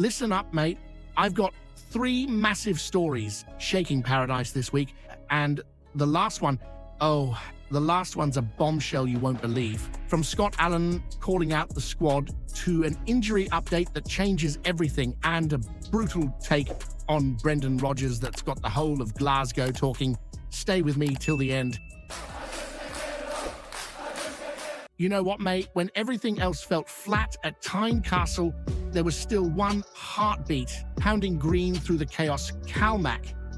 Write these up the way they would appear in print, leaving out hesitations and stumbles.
listen up, mate. I've got 3 massive stories shaking Paradise this week, and the last one's a bombshell you won't believe. From Scott Allan calling out the squad to an injury update that changes everything, and a brutal take on Brendan Rodgers that's got the whole of Glasgow talking. Stay with me till the end. You know what, mate? When everything else felt flat at Tynecastle, there was still one heartbeat pounding green through the chaos. Callum,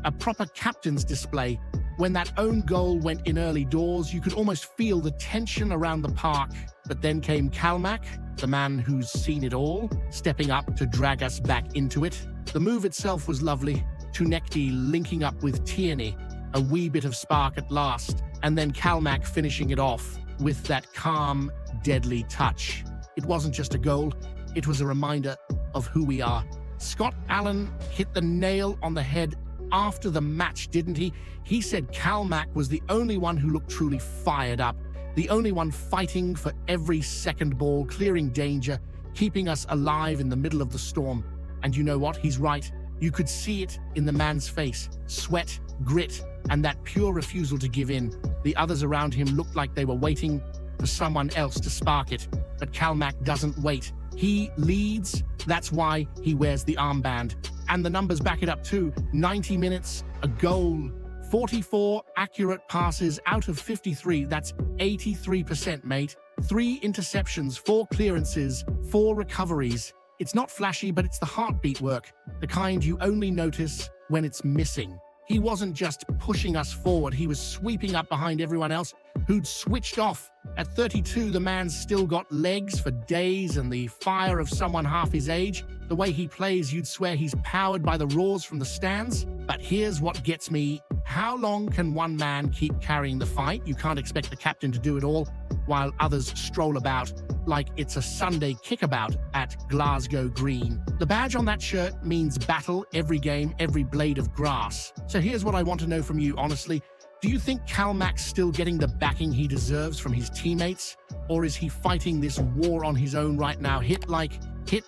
a proper captain's display. When that own goal went in early doors, you could almost feel the tension around the park. But then came Callum, the man who's seen it all, stepping up to drag us back into it. The move itself was lovely. Tynecastle linking up with Tierney, a wee bit of spark at last, and then Callum finishing it off with that calm, deadly touch. It wasn't just a goal, it was a reminder of who we are. Scott Allan hit the nail on the head after the match, didn't he? He said Callum was the only one who looked truly fired up, the only one fighting for every second ball, clearing danger, keeping us alive in the middle of the storm. And you know what? He's right. You could see it in the man's face. Sweat, grit, and that pure refusal to give in. The others around him looked like they were waiting for someone else to spark it. But Callum doesn't wait. He leads. That's why he wears the armband. And the numbers back it up too. 90 minutes, a goal, 44 accurate passes out of 53. That's 83%, mate. 3 interceptions, 4 clearances, 4 recoveries. It's not flashy, but it's the heartbeat work, the kind you only notice when it's missing. He wasn't just pushing us forward, he was sweeping up behind everyone else who'd switched off. At 32, the man's still got legs for days and the fire of someone half his age. The way he plays, you'd swear he's powered by the roars from the stands. But here's what gets me. How long can one man keep carrying the fight? You can't expect the captain to do it all, while others stroll about like it's a Sunday kickabout at Glasgow Green. The badge on that shirt means battle every game, every blade of grass. So here's what I want to know from you, honestly. Do you think Callum's still getting the backing he deserves from his teammates? Or is he fighting this war on his own right now? Hit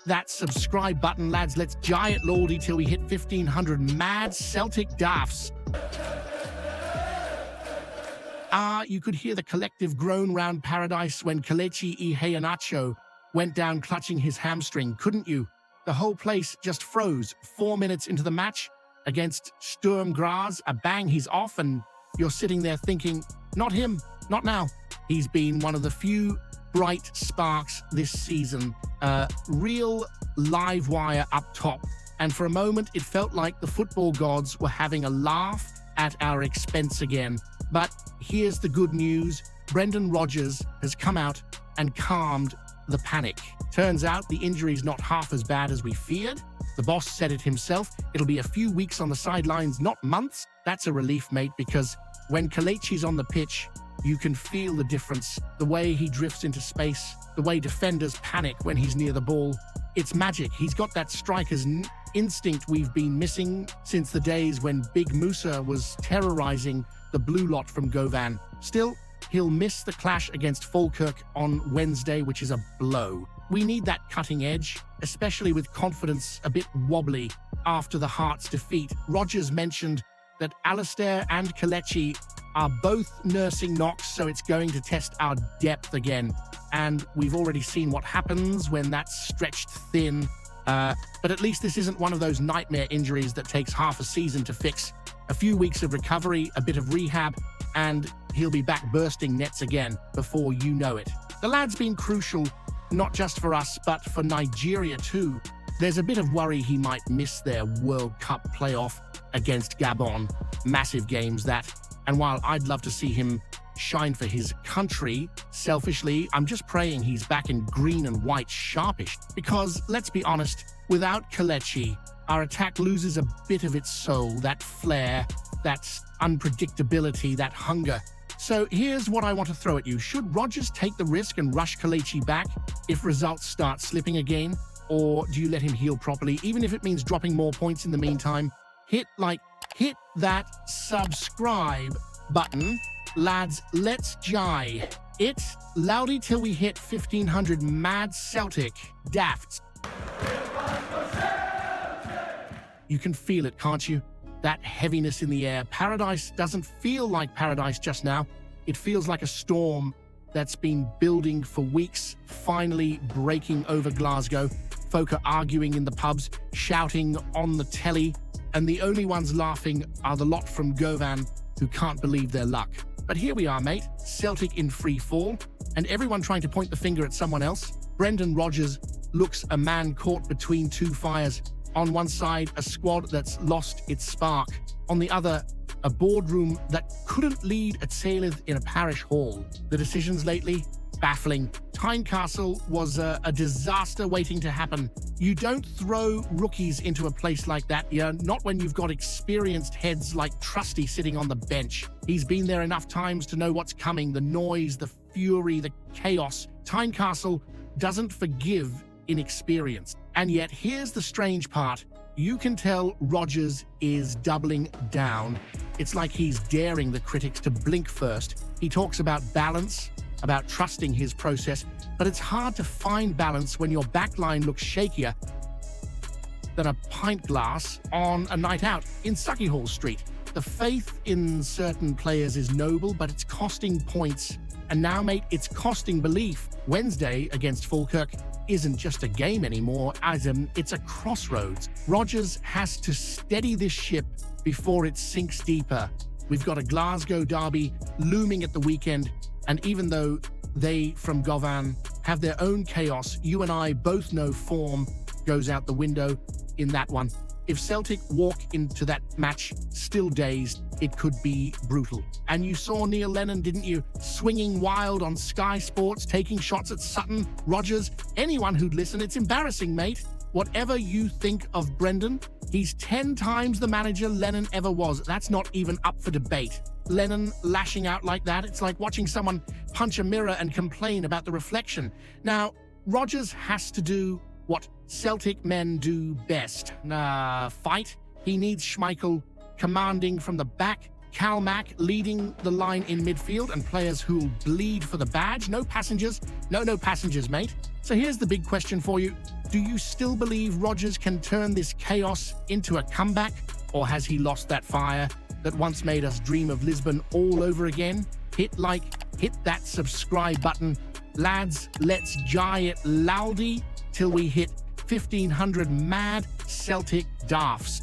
that subscribe button, lads. Let's giant lordy till we hit 1,500 mad Celtic daffs. You could hear the collective groan round Paradise when Kelechi Iheanacho went down clutching his hamstring, couldn't you? The whole place just froze. 4 minutes into the match against Sturm Graz, a bang, he's off, and you're sitting there thinking, not him, not now. He's been one of the few bright sparks this season, real live wire up top. And for a moment, it felt like the football gods were having a laugh at our expense again. But here's the good news. Brendan Rodgers has come out and calmed the panic. Turns out the injury's not half as bad as we feared. The boss said it himself. It'll be a few weeks on the sidelines, not months. That's a relief, mate, because when Kelechi's on the pitch, you can feel the difference. The way he drifts into space, the way defenders panic when he's near the ball. It's magic. He's got that striker's instinct we've been missing since the days when Big Musa was terrorizing the blue lot from Govan. Still, he'll miss the clash against Falkirk on Wednesday, which is a blow. We need that cutting edge, especially with confidence a bit wobbly after the Hearts' defeat. Rodgers mentioned that Alistair and Kelechi are both nursing knocks, so it's going to test our depth again. And we've already seen what happens when that's stretched thin. But at least this isn't one of those nightmare injuries that takes half a season to fix. A few weeks of recovery, a bit of rehab, and he'll be back bursting nets again before you know it. The lad's been crucial, not just for us, but for Nigeria too. There's a bit of worry he might miss their World Cup playoff against Gabon. Massive games, that. And while I'd love to see him shine for his country, selfishly, I'm just praying he's back in green and white sharpish. Because, let's be honest, without Kelechi, our attack loses a bit of its soul, that flair, that unpredictability, that hunger. So here's what I want to throw at you. Should Rodgers take the risk and rush Kelechi back if results start slipping again? Or do you let him heal properly, even if it means dropping more points in the meantime? Hit that subscribe button. Lads, let's jai it loudly till we hit 1,500 mad Celtic dafts. You can feel it, can't you? That heaviness in the air. Paradise doesn't feel like paradise just now. It feels like a storm that's been building for weeks, finally breaking over Glasgow. Folk are arguing in the pubs, shouting on the telly, and the only ones laughing are the lot from Govan who can't believe their luck. But here we are, mate, Celtic in free fall, and everyone trying to point the finger at someone else. Brendan Rodgers looks a man caught between two fires. On one side, a squad that's lost its spark. On the other, a boardroom that couldn't lead a Celtic in a parish hall. The decisions lately, baffling. Tynecastle was a disaster waiting to happen. You don't throw rookies into a place like that, not when you've got experienced heads like Trusty sitting on the bench. He's been there enough times to know what's coming, the noise, the fury, the chaos. Tynecastle doesn't forgive inexperience. And yet, here's the strange part. You can tell Rodgers is doubling down. It's like he's daring the critics to blink first. He talks about balance, about trusting his process, but it's hard to find balance when your backline looks shakier than a pint glass on a night out in Suckyhall Street. The faith in certain players is noble, but it's costing points. And now, mate, it's costing belief. Wednesday against Falkirk isn't just a game anymore, it's a crossroads. Rodgers has to steady this ship before it sinks deeper. We've got a Glasgow derby looming at the weekend, and even though they from Govan have their own chaos, you and I both know form goes out the window in that one. If Celtic walk into that match still dazed, it could be brutal. And you saw Neil Lennon, didn't you? Swinging wild on Sky Sports, taking shots at Sutton, Rodgers, anyone who'd listen. It's embarrassing, mate. Whatever you think of Brendan, he's 10 times the manager Lennon ever was. That's not even up for debate. Lennon lashing out like that, it's like watching someone punch a mirror and complain about the reflection. Now, Rodgers has to do what Celtic men do best. Fight. He needs Schmeichel commanding from the back, Cal Mack leading the line in midfield, and players who'll bleed for the badge. No passengers. No passengers, mate. So here's the big question for you. Do you still believe Rodgers can turn this chaos into a comeback? Or has he lost that fire that once made us dream of Lisbon all over again? Hit that subscribe button. Lads, let's jai it loudy till we hit 1,500 mad Celtic daffs.